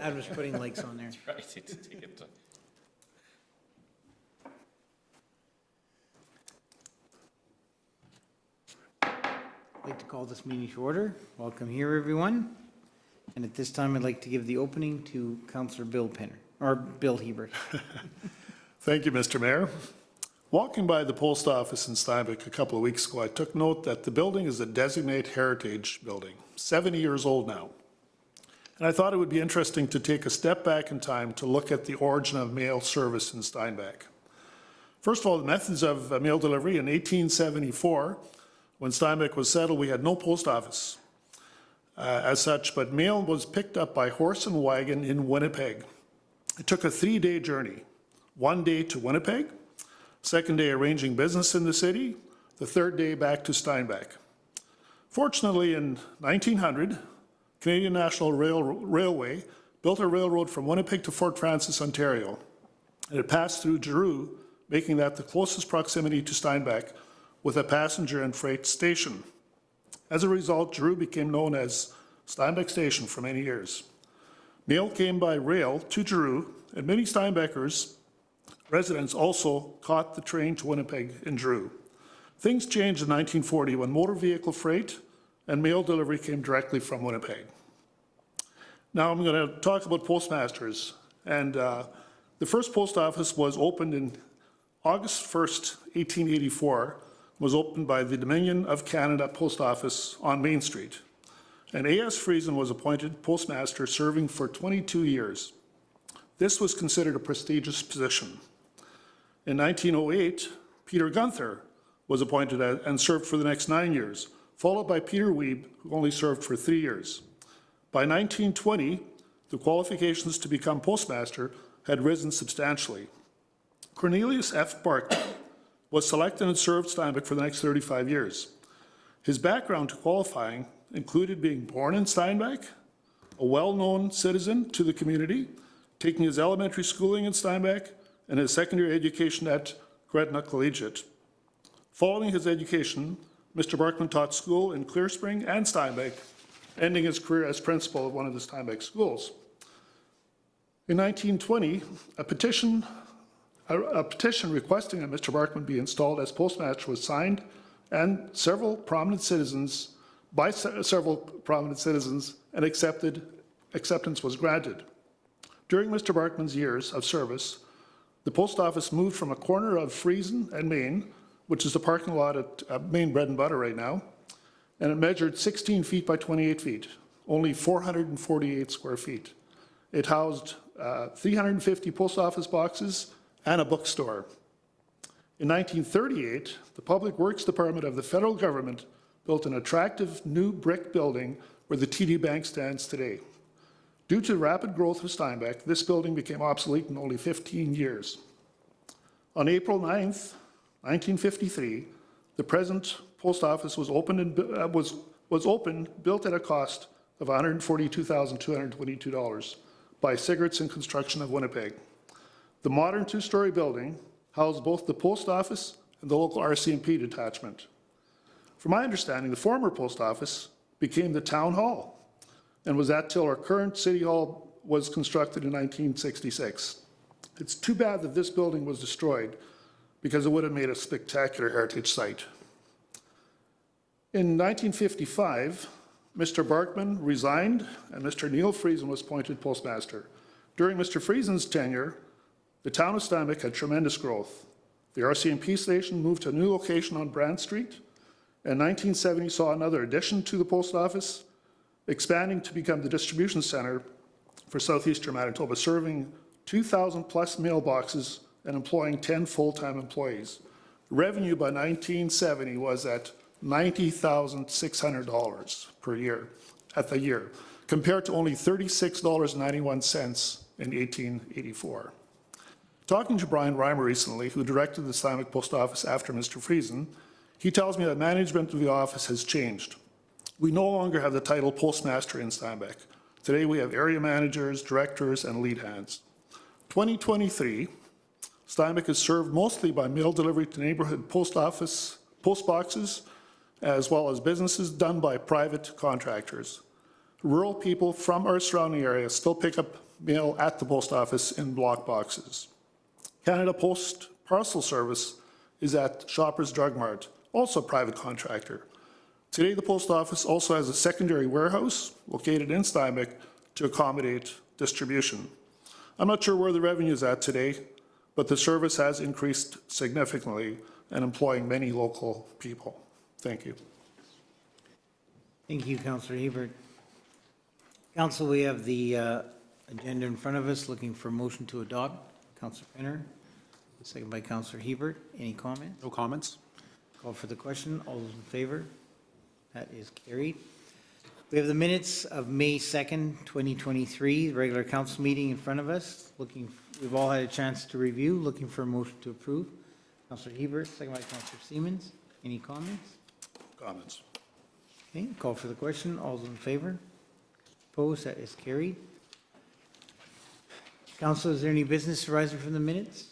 Adam's putting likes on there. Right, take it. I'd like to call this meeting to order. Welcome here, everyone. And at this time, I'd like to give the opening to Councillor Bill Hiebert. Thank you, Mr. Mayor. Walking by the post office in Steinbach a couple of weeks ago, I took note that the building is a designated heritage building, 70 years old now. And I thought it would be interesting to take a step back in time to look at the origin of mail service in Steinbach. First of all, the methods of mail delivery in 1874, when Steinbach was settled, we had no post office as such, but mail was picked up by horse and wagon in Winnipeg. It took a 3-day journey, 1 day to Winnipeg, second day arranging business in the city, the third day back to Steinbach. Fortunately, in 1900, Canadian National Railway built a railroad from Winnipeg to Fort Frances, Ontario, and it passed through Giroux, making that the closest proximity to Steinbach with a passenger and freight station. As a result, Giroux became known as Steinbach Station for many years. Mail came by rail to Giroux, and many Steinbachers residents also caught the train to Winnipeg in Giroux. Things changed in 1940 when motor vehicle freight and mail delivery came directly from Winnipeg. Now I'm going to talk about postmasters. And the first post office was opened in August 1st, 1884, was opened by the Dominion of Canada Post Office on Main Street. And A.S. Friesen was appointed postmaster, serving for 22 years. This was considered a prestigious position. In 1908, Peter Gunther was appointed and served for the next 9 years, followed by Peter Wiebe, who only served for 3 years. By 1920, the qualifications to become postmaster had risen substantially. Cornelius F. Barton was selected and served Steinbach for the next 35 years. His background to qualifying included being born in Steinbach, a well-known citizen to the community, taking his elementary schooling in Steinbach, and his secondary education at Gretna Collegiate. Following his education, Mr. Barkman taught school in Clear Spring and Steinbach, ending his career as principal of one of the Steinbach schools. In 1920, a petition requesting that Mr. Barkman be installed as postmaster was signed, and by several prominent citizens, and acceptance was granted. During Mr. Barkman's years of service, the post office moved from a corner of Friesen and Main, which is the parking lot at Main Bread and Butter right now, and it measured 16 feet by 28 feet, only 448 square feet. It housed 350 post office boxes and a bookstore. In 1938, the Public Works Department of the federal government built an attractive new brick building where the TD Bank stands today. Due to the rapid growth of Steinbach, this building became obsolete in only 15 years. On April 9th, 1953, the present post office was opened, built at a cost of $142,222 by Cigarettes and Construction of Winnipeg. The modern 2-story building housed both the post office and the local RCMP detachment. From my understanding, the former post office became the town hall and was that till our current city hall was constructed in 1966. It's too bad that this building was destroyed because it would have made a spectacular heritage site. In 1955, Mr. Barkman resigned and Mr. Neil Friesen was appointed postmaster. During Mr. Friesen's tenure, the town of Steinbach had tremendous growth. The RCMP station moved to a new location on Brand Street, and 1970 saw another addition to the post office, expanding to become the distribution center for southeastern Manitoba, serving 2,000 plus mailboxes and employing 10 full-time employees. Revenue by 1970 was at $90,600 per year, at the year, compared to only $36.91 in 1884. Talking to Brian Reimer recently, who directed the Steinbach Post Office after Mr. Friesen, he tells me that management of the office has changed. We no longer have the title postmaster in Steinbach. Today we have area managers, directors, and lead hands. 2023, Steinbach is served mostly by mail delivery to neighborhood post boxes, as well as businesses done by private contractors. Rural people from our surrounding area still pick up mail at the post office in block boxes. Canada Post Parcel Service is at Shoppers Drug Mart, also a private contractor. Today, the post office also has a secondary warehouse located in Steinbach to accommodate distribution. I'm not sure where the revenue is at today, but the service has increased significantly and employing many local people. Thank you. Thank you, Councillor Hiebert. Council, we have the agenda in front of us, looking for a motion to adopt. Councillor Penner, second by Councillor Hiebert. Any comments? No comments. Call for the question. All those in favor? That is carried. We have the minutes of May 2nd, 2023, the regular council meeting in front of us. We've all had a chance to review. Looking for a motion to approve. Councillor Hiebert, second by Councillor Siemens. Any comments? Comments? Okay, call for the question. All those in favor? Opposed? That is carried. Council, is there any business arising from the minutes?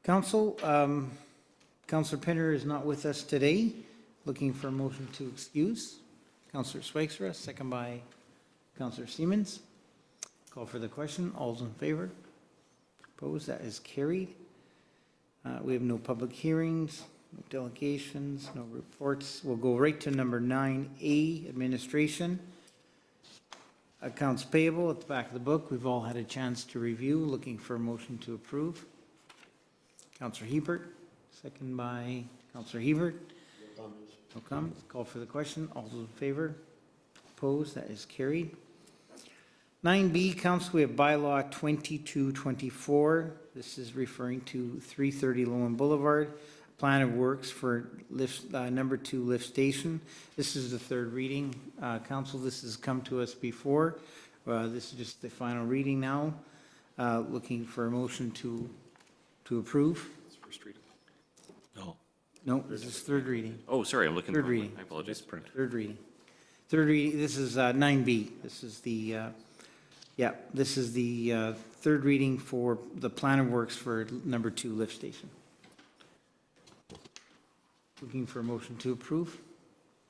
Council, Councillor Penner is not with us today. Looking for a motion to excuse. Councillor Schweikstra, second by Councillor Siemens. Call for the question. All those in favor? Opposed? That is carried. We have no public hearings, no delegations, no reports. We'll go right to number 9A, administration. Accounts payable at the back of the book. We've all had a chance to review. Looking for a motion to approve. Councillor Hiebert, second by Councillor Hiebert. No comments. Call for the question. All those in favor? Opposed? That is carried. 9B, Council, we have bylaw 2224. This is referring to 330 Loewen Boulevard. Plan of works for lift, number 2 lift station. This is the third reading. Council, this has come to us before. This is just the final reading now. Looking for a motion to approve. It's first reading. No. No, this is third reading. Oh, sorry, I'm looking. Third reading. I apologize. Third reading. Third reading, this is 9B. This is the, this is the third reading for the plan of works for number 2 lift station. Looking for a motion to approve.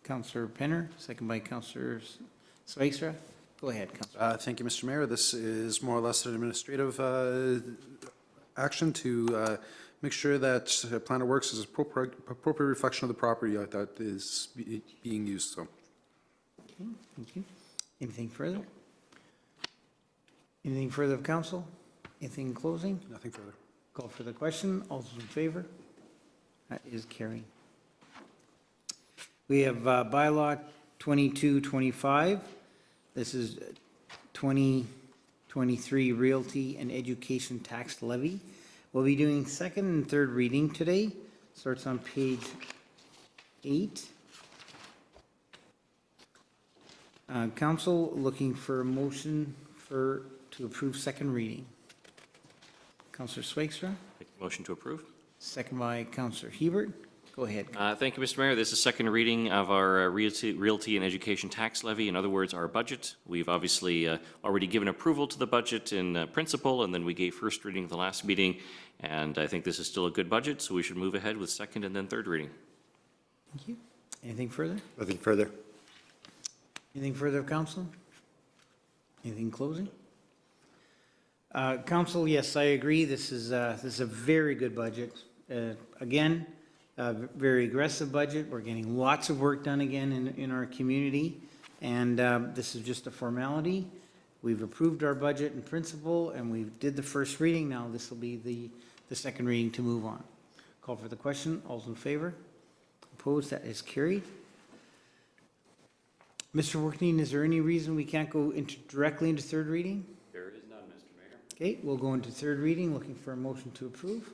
Councillor Penner, second by Councillor Schweikstra. Go ahead, Councillor. Thank you, Mr. Mayor. This is more or less an administrative action to make sure that plan of works is appropriate reflection of the property that is being used. So, Okay, thank you. Anything further? Anything further of council? Anything in closing? nothing further. Call for the question. All those in favor? That is carried. We have bylaw 2225. This is 2023 Realty and Education Tax Levy. We'll be doing second and third reading today. Starts on page 8. Council looking for a motion to approve second reading. Councillor Schweikstra, Motion to approve. second by Councillor Hiebert. Go ahead. Thank you, Mr. Mayor. This is second reading of our Realty and Education Tax Levy. In other words, our budget. We've obviously already given approval to the budget in principle, and then we gave first reading at the last meeting. And I think this is still a good budget, so we should move ahead with second and then third reading. Thank you. Anything further? Nothing further. Anything further of council? Anything closing? Council, yes, I agree. This is a very good budget. Again, a very aggressive budget. We're getting lots of work done again in our community. And this is just a formality. We've approved our budget in principle and we did the first reading. Now this will be the second reading to move on. Call for the question. All's in favor? Opposed? That is carried. Mr. Workneen, is there any reason we can't go directly into third reading? There is none, Mr. Mayor. Okay, we'll go into third reading, looking for a motion to approve.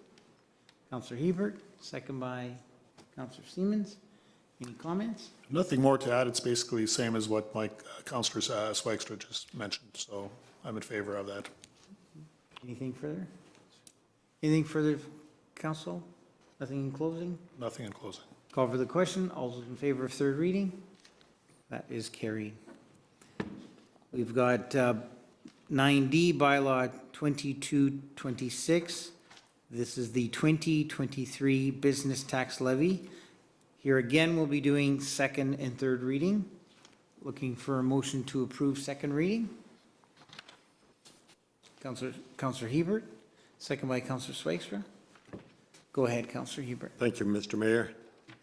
Councillor Hiebert, second by Councillor Siemens. Any comments? Nothing more to add. It's basically the same as what Councillor Schweikstra just mentioned, so I'm in favor of that. Anything further? Anything further, council? Nothing in closing? Nothing in closing. Call for the question. All those in favor of third reading? That is carried. We've got 9D, bylaw 2226. This is the 2023 business tax levy. Here again, we'll be doing second and third reading. Looking for a motion to approve second reading. Councillor Hiebert, second by Councillor Swagstra. Go ahead, Councillor Hiebert. Thank you, Mr. Mayor.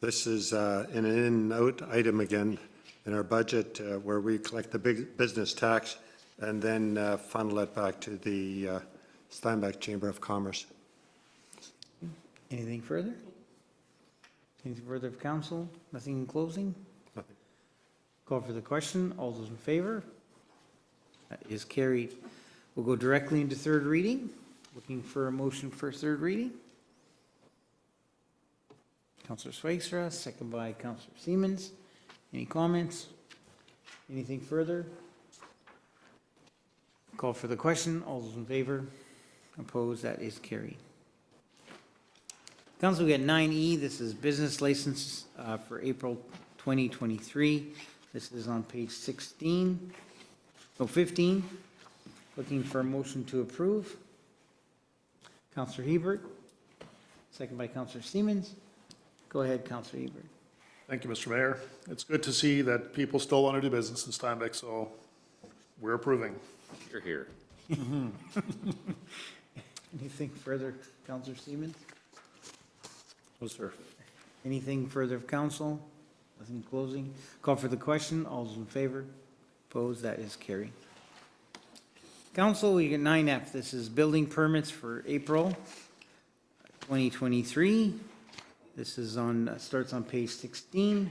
This is an in and out item again in our budget where we collect the big business tax and then funnel it back to the Steinbach Chamber of Commerce. Anything further? Anything further of council? Nothing in closing? Nothing. Call for the question. All those in favor? That is carried. We'll go directly into third reading. Looking for a motion for third reading. Councillor Swagstra, second by Councillor Siemens. Any comments? Anything further? Call for the question. All those in favor? Opposed? That is carried. Council, we got 9E. This is business license for April 2023. This is on page 15. Looking for a motion to approve. Councillor Hiebert, second by Councillor Siemens. Go ahead, Councillor Hiebert. Thank you, Mr. Mayor. It's good to see that people still want to do business in Steinbach, so we're approving. You're here. Anything further, Councillor Siemens? No, sir. Anything further of council? Nothing closing. Call for the question. All those in favor? Opposed? That is carried. Council, we get 9F. This is building permits for April 2023. This is on, starts on page 16.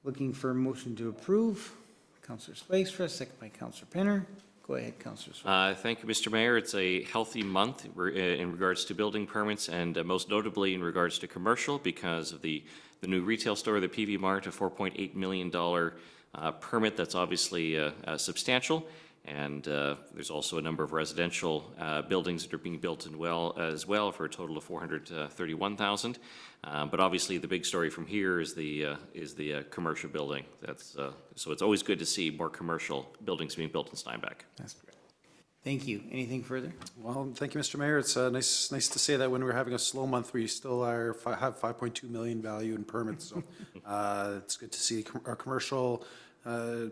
Looking for a motion to approve. Councillor Swagstra, second by Councillor Penner. Go ahead, Councillor Swagstra. Thank you, Mr. Mayor. It's a healthy month in regards to building permits and most notably in regards to commercial because of the new retail store, the PV Mart, a $4.8 million permit that's obviously substantial. And there's also a number of residential buildings that are being built as well for a total of $431,000. But obviously, the big story from here is the commercial building. So it's always good to see more commercial buildings being built in Steinbach. That's correct. Thank you. Anything further? Well, thank you, Mr. Mayor. It's nice to say that when we're having a slow month, we still have 5.2 million value in permits. So it's good to see our commercial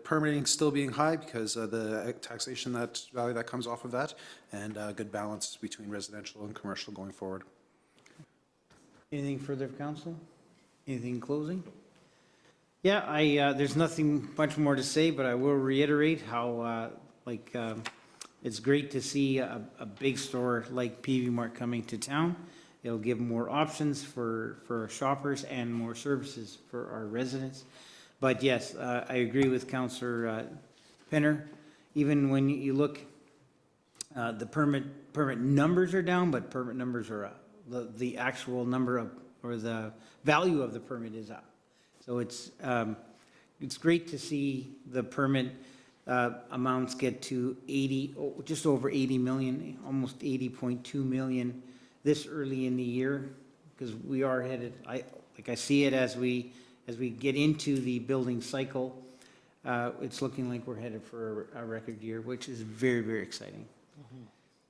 permitting still being high because of the taxation value that comes off of that, and good balance between residential and commercial going forward. Anything further of council? Anything in closing? Yeah, there's nothing much more to say, but I will reiterate how, it's great to see a big store like PV Mart coming to town. It'll give more options for our shoppers and more services for our residents. But yes, I agree with Councillor Penner. Even when you look, the permit numbers are down, but permit numbers are up. The actual number of, or the value of the permit is up. So it's great to see the permit amounts get to just over 80 million, almost 80.2 million this early in the year, because we are headed, I see it as we get into the building cycle, it's looking like we're headed for a record year, which is very, very exciting.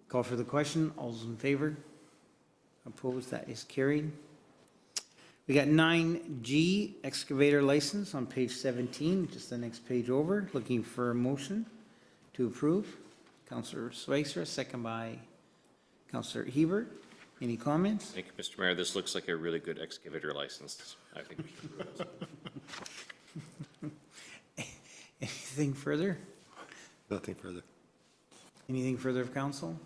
Call for the question. All those in favor? Opposed? That is carried. We got 9G excavator license on page 17, just the next page over. Looking for a motion to approve. Councillor Swagstra, second by Councillor Hiebert. Any comments? Thank you, Mr. Mayor. This looks like a really good excavator license. I think we should approve it. Anything further? Nothing further. Anything further of council?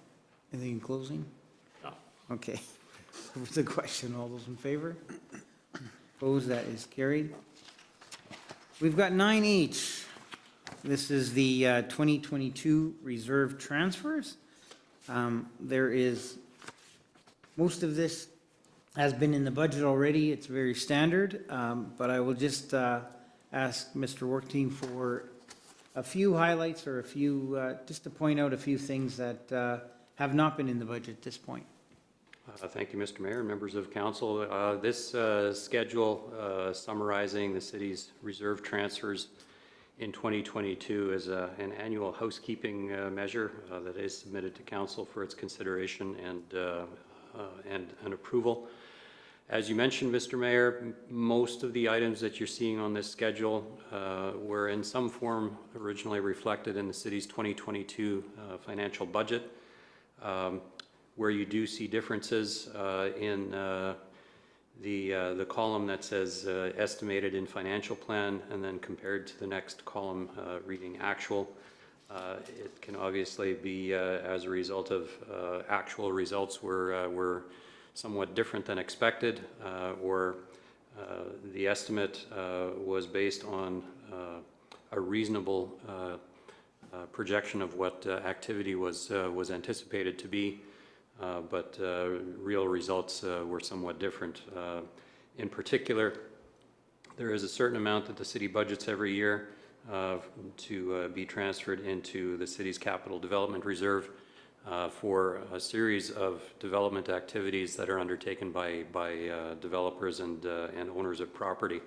Anything in closing? No. Okay. Over to the question. All those in favor? Opposed? That is carried. We've got 9H. This is the 2022 reserve transfers. There is, most of this has been in the budget already. It's very standard, but I will just ask Mr. Workteam for a few highlights or a few, just to point out a few things that have not been in the budget at this point. Thank you, Mr. Mayor and members of council. This schedule summarizing the city's reserve transfers in 2022 is an annual housekeeping measure that is submitted to council for its consideration and approval. As you mentioned, Mr. Mayor, most of the items that you're seeing on this schedule were in some form originally reflected in the city's 2022 financial budget. Where you do see differences in the column that says estimated in financial plan and then compared to the next column reading actual. It can obviously be as a result of actual results were somewhat different than expected, or the estimate was based on a reasonable projection of what activity was anticipated to be, but real results were somewhat different. In particular, there is a certain amount that the city budgets every year to be transferred into the city's capital development reserve for a series of development activities that are undertaken by developers and owners of property.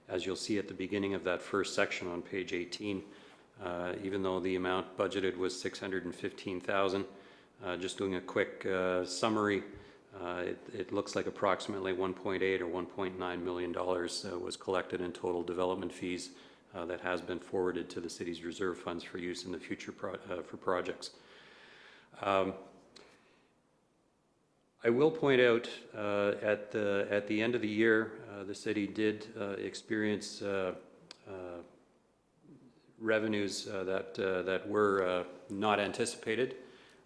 As you'll see at the beginning of that first section on page 18, even though the amount budgeted was $615,000, just doing a quick summary, it looks like approximately $1.8 or $1.9 million was collected in total development fees that has been forwarded to the city's reserve funds for use in the future for projects. I will point out at the end of the year, the city did experience revenues that were not anticipated,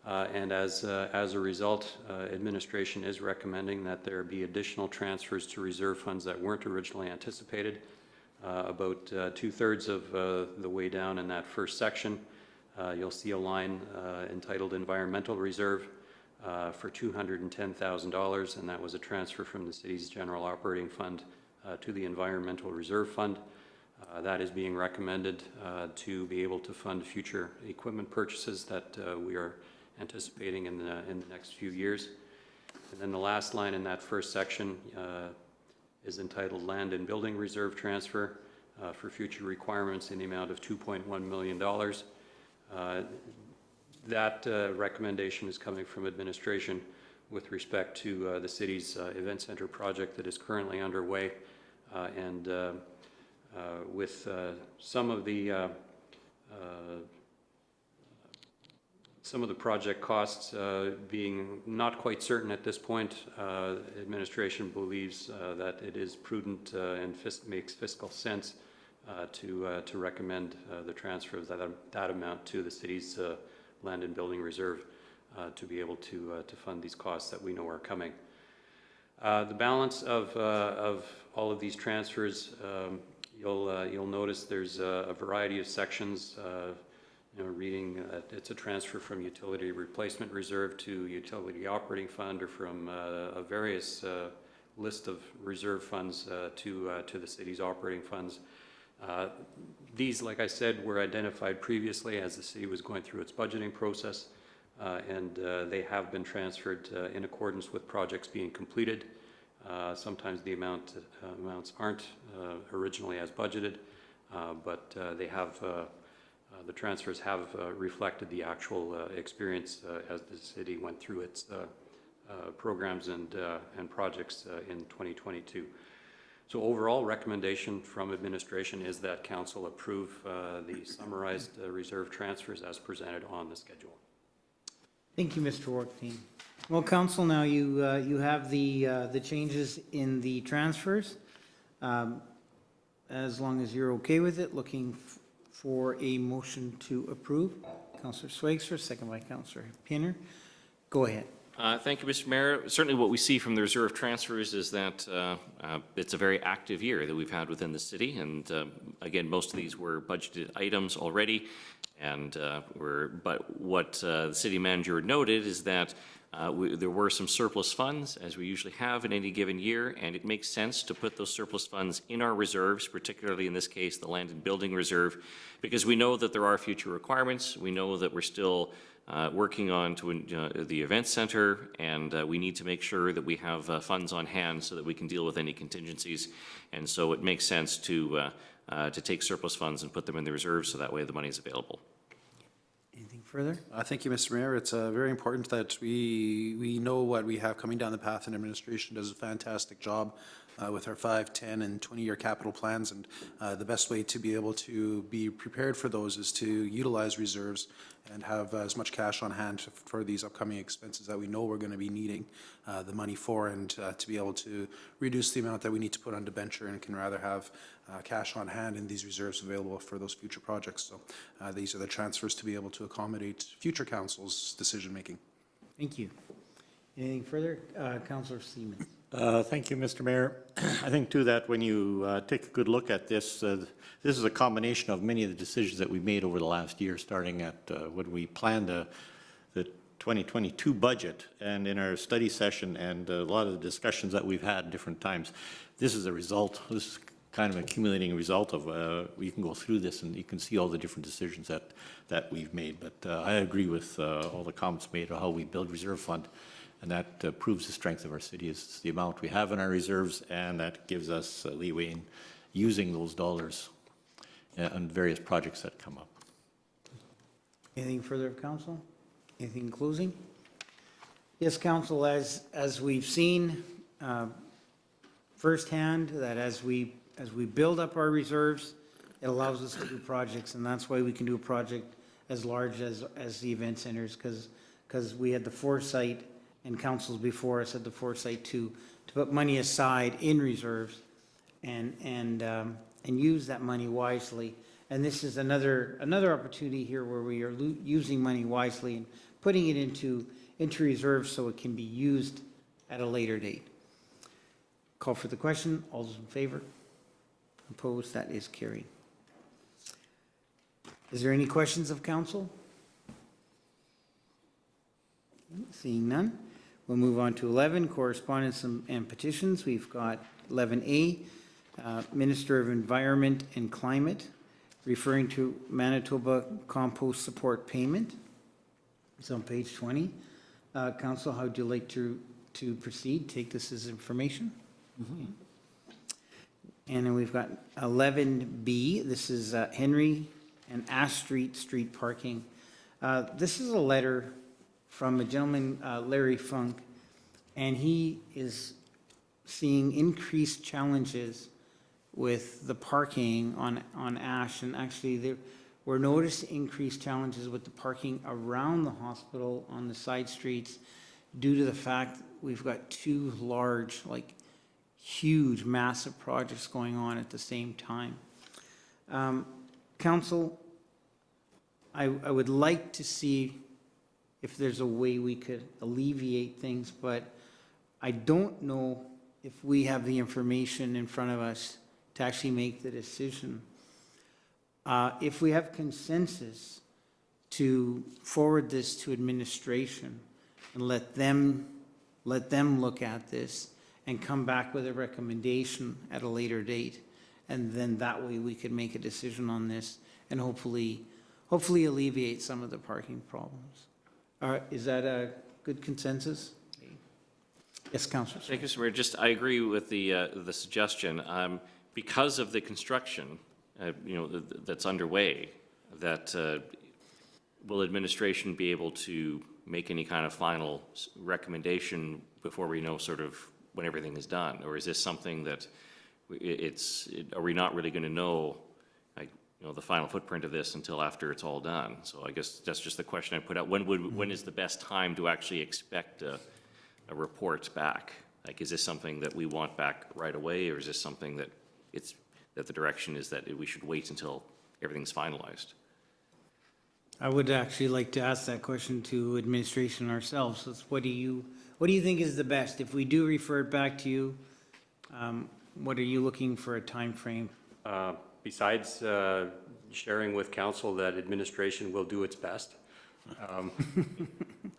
and as a result, administration is recommending that there be additional transfers to reserve funds that weren't originally anticipated. About 2/3 of the way down in that first section, you'll see a line entitled Environmental Reserve for $210,000, and that was a transfer from the city's general operating fund to the Environmental Reserve Fund. That is being recommended to be able to fund future equipment purchases that we are anticipating in the next few years. And then the last line in that first section is entitled Land and Building Reserve Transfer for future requirements in the amount of $2.1 million. That recommendation is coming from administration with respect to the city's event center project that is currently underway, and with some of the project costs being not quite certain at this point, administration believes that it is prudent and makes fiscal sense to recommend the transfer of that amount to the city's Land and Building Reserve to be able to fund these costs that we know are coming. The balance of all of these transfers, you'll notice there's a variety of sections. Reading it's a transfer from utility replacement reserve to utility operating fund, or from a various list of reserve funds to the city's operating funds. These, like I said, were identified previously as the city was going through its budgeting process, and they have been transferred in accordance with projects being completed. Sometimes the amounts aren't originally as budgeted, but they have the transfers have reflected the actual experience as the city went through its programs and projects in 2022. So overall, recommendation from administration is that council approve the summarized reserve transfers as presented on the schedule. Thank you, Mr. Workteam. Well, council, now you have the changes in the transfers. As long as you're okay with it, looking for a motion to approve. Councillor Swigster, second by Councillor Pinner. Go ahead. Thank you, Mr. Mayor. Certainly what we see from the reserve transfers is that it's a very active year that we've had within the city. And again, most of these were budgeted items already. And but what the city manager noted is that there were some surplus funds, as we usually have in any given year, and it makes sense to put those surplus funds in our reserves, particularly in this case, the Land and Building Reserve, because we know that there are future requirements. We know that we're still working on the event center, and we need to make sure that we have funds on hand so that we can deal with any contingencies. And so it makes sense to take surplus funds and put them in the reserve so that way the money is available. Anything further? Thank you, Mr. Mayor. It's very important that we know what we have coming down the path, and administration does a fantastic job with our 5, 10, and 20-year capital plans. And the best way to be able to be prepared for those is to utilize reserves and have as much cash on hand for these upcoming expenses that we know we're going to be needing the money for, and to be able to reduce the amount that we need to put on debenture, and can rather have cash on hand and these reserves available for those future projects. So these are the transfers to be able to accommodate future council's decision-making. Thank you. Anything further? Councillor Seaman. Thank you, Mr. Mayor. I think too that when you take a good look at this, this is a combination of many of the decisions that we made over the last year, starting at when we planned the 2022 budget, and in our study session, and a lot of the discussions that we've had different times. This is a result. This is kind of an accumulating result of, you can go through this and you can see all the different decisions that we've made. But I agree with all the comments made on how we build reserve fund. And that proves the strength of our city is the amount we have in our reserves, and that gives us leeway in using those dollars on various projects that come up. Anything further of council? Anything in closing? Yes, council, as we've seen firsthand, that as we build up our reserves, it allows us to do projects, and that's why we can do a project as large as the event centers, because we had the foresight, and councils before us had the foresight to put money aside in reserves and use that money wisely. And this is another opportunity here where we are using money wisely and putting it into reserves so it can be used at a later date. Call for the question. All those in favor? Opposed? That is carried. Is there any questions of council? Seeing none, we'll move on to 11, correspondence and petitions. We've got 11A, Minister of Environment and Climate, referring to Manitoba compost support payment. It's on page 20. Council, how would you like to proceed? Take this as information? Mm-hmm. And then we've got 11B. This is Henry and Ash Street parking. This is a letter from a gentleman, Larry Funk, and he is seeing increased challenges with the parking on Ash, and actually we're noticing increased challenges with the parking around the hospital on the side streets due to the fact we've got two large, like huge, massive projects going on at the same time. Council, I would like to see if there's a way we could alleviate things, but I don't know if we have the information in front of us to actually make the decision. If we have consensus to forward this to administration and let them look at this and come back with a recommendation at a later date, and then that way we could make a decision on this and hopefully alleviate some of the parking problems. All right, is that a good consensus? Yes, Councillor. Thank you, Mr. Mayor. I agree with the suggestion. Because of the construction, that's underway, that will administration be able to make any kind of final recommendation before we know sort of when everything is done? Or is this something that are we not really going to know the final footprint of this until after it's all done? So I guess that's just the question I put out. When is the best time to actually expect a report back? Like, is this something that we want back right away, or is this something that the direction is that we should wait until everything's finalized? I would actually like to ask that question to administration ourselves. So what do you think is the best? If we do refer it back to you, what are you looking for a time frame? Besides sharing with council that administration will do its best,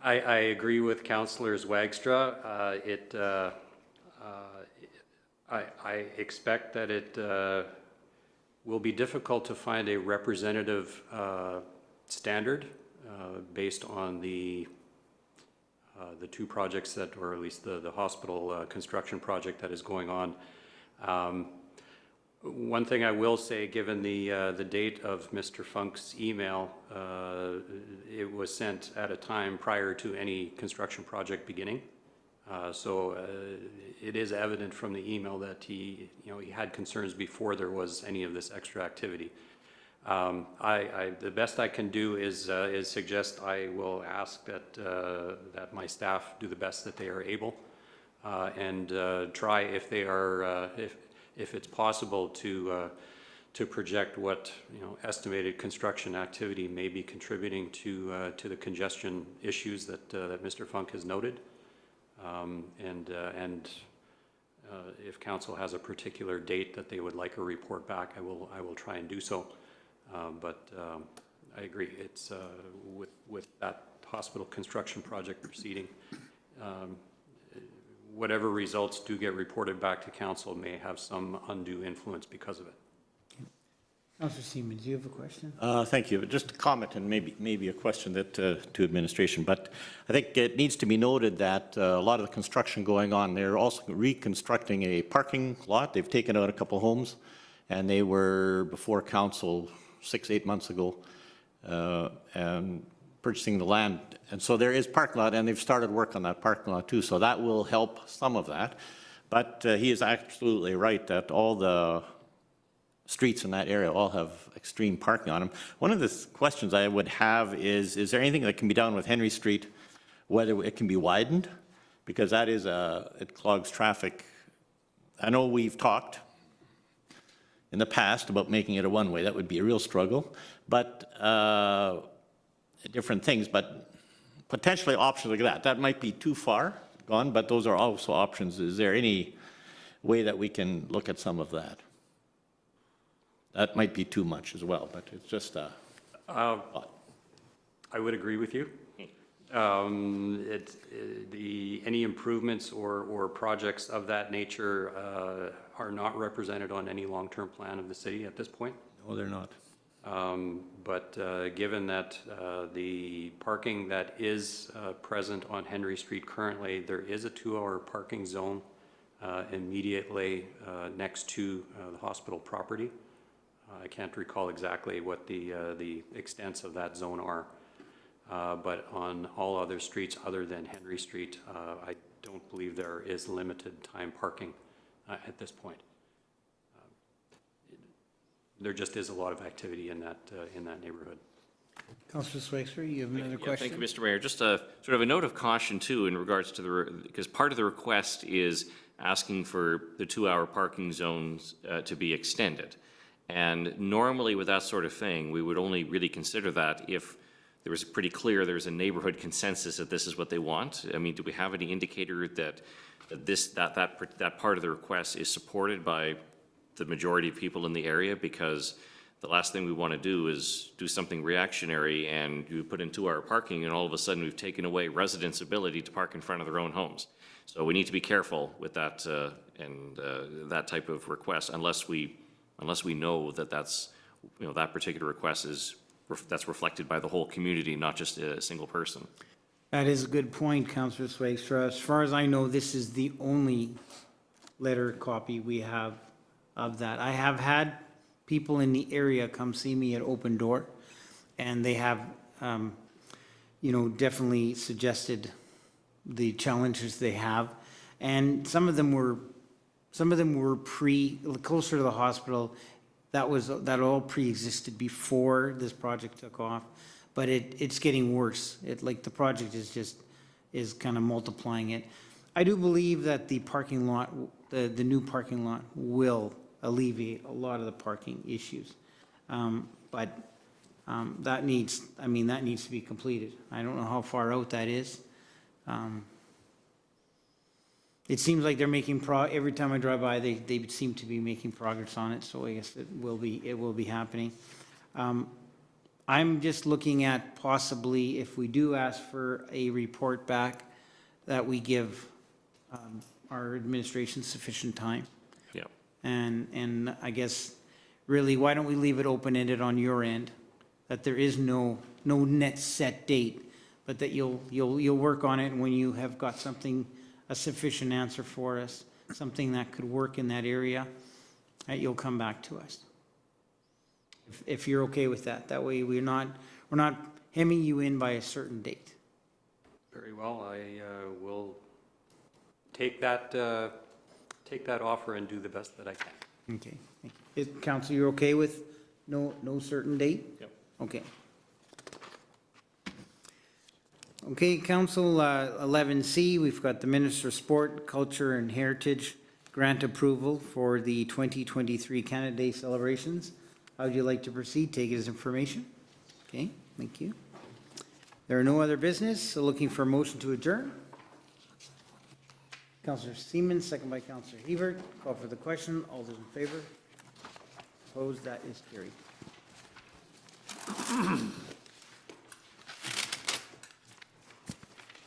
I agree with Councillor Zwagstra. I expect that it will be difficult to find a representative standard based on the two projects or at least the hospital construction project that is going on. One thing I will say, given the date of Mr. Funk's email, it was sent at a time prior to any construction project beginning. So it is evident from the email that he had concerns before there was any of this extra activity. The best I can do is suggest I will ask that my staff do the best that they are able, and try if they are if it's possible to project what estimated construction activity may be contributing to the congestion issues that Mr. Funk has noted, and if council has a particular date that they would like a report back, I will try and do so. But I agree, it's with that hospital construction project proceeding, whatever results do get reported back to council may have some undue influence because of it. Councillor Seaman, do you have a question? Thank you. Just a comment and maybe a question that to administration. But I think it needs to be noted that a lot of the construction going on, they're also reconstructing a parking lot. They've taken out a couple homes, and they were before council 6-8 months ago and purchasing the land. And so there is parking lot, and they've started work on that parking lot too. So that will help some of that. But he is absolutely right that all the streets in that area all have extreme parking on them. One of the questions I would have is there anything that can be done with Henry Street, whether it can be widened? Because that is it clogs traffic. I know we've talked in the past about making it a one-way. That would be a real struggle, but different things, but potentially options like that. That might be too far gone, but those are also options. Is there any way that we can look at some of that? That might be too much as well, but it's just a thought. I would agree with you. Any improvements or projects of that nature are not represented on any long-term plan of the city at this point. No, they're not. But given that the parking that is present on Henry Street currently, there is a 2-hour parking zone immediately next to the hospital property. I can't recall exactly what the extents of that zone are, but on all other streets other than Henry Street, I don't believe there is limited time parking at this point. There just is a lot of activity in that neighborhood. Councillor Swayster, you have another question? Thank you, Mr. Mayor. Just a sort of a note of caution too in regards to because part of the request is asking for the 2-hour parking zones to be extended. And normally with that sort of thing, we would only really consider that if there was pretty clear there's a neighborhood consensus that this is what they want. I mean, do we have any indicator that that part of the request is supported by the majority of people in the area? Because the last thing we want to do is do something reactionary and you put in 2-hour parking and all of a sudden we've taken away residents' ability to park in front of their own homes. So we need to be careful with that and that type of request unless we know that that's, that particular request is, that's reflected by the whole community, not just a single person. That is a good point, Councillor Swagstra. As far as I know, this is the only letter copy we have of that. I have had people in the area come see me at Open Door, and they have, definitely suggested the challenges they have. And some of them were closer to the hospital. That all pre-existed before this project took off, but it's getting worse. The project is kind of multiplying it. I do believe that the parking lot, the new parking lot will alleviate a lot of the parking issues. But that needs to be completed. I don't know how far out that is. It seems like they're making every time I drive by, they seem to be making progress on it, so I guess it will be happening. I'm just looking at possibly, if we do ask for a report back, that we give our administration sufficient time. Yeah. And I guess, really, why don't we leave it open-ended on your end, that there is no net set date, but that you'll work on it, and when you have got something, a sufficient answer for us, something that could work in that area, You'll come back to us. If you're okay with that. That way we're not hemming you in by a certain date. Very well, I will take that offer and do the best that I can. Okay. Thank you. Council, you're okay with no certain date? Yep. Okay. Okay, Council, 11C, we've got the Minister of Sport, Culture and Heritage grant approval for the 2023 Canada Day celebrations. How would you like to proceed? Take it as information? Okay, thank you. There are no other business, so looking for a motion to adjourn. Councillor Seaman, second by Councillor Hiebert. Call for the question. All those in favor? Opposed? That is carried.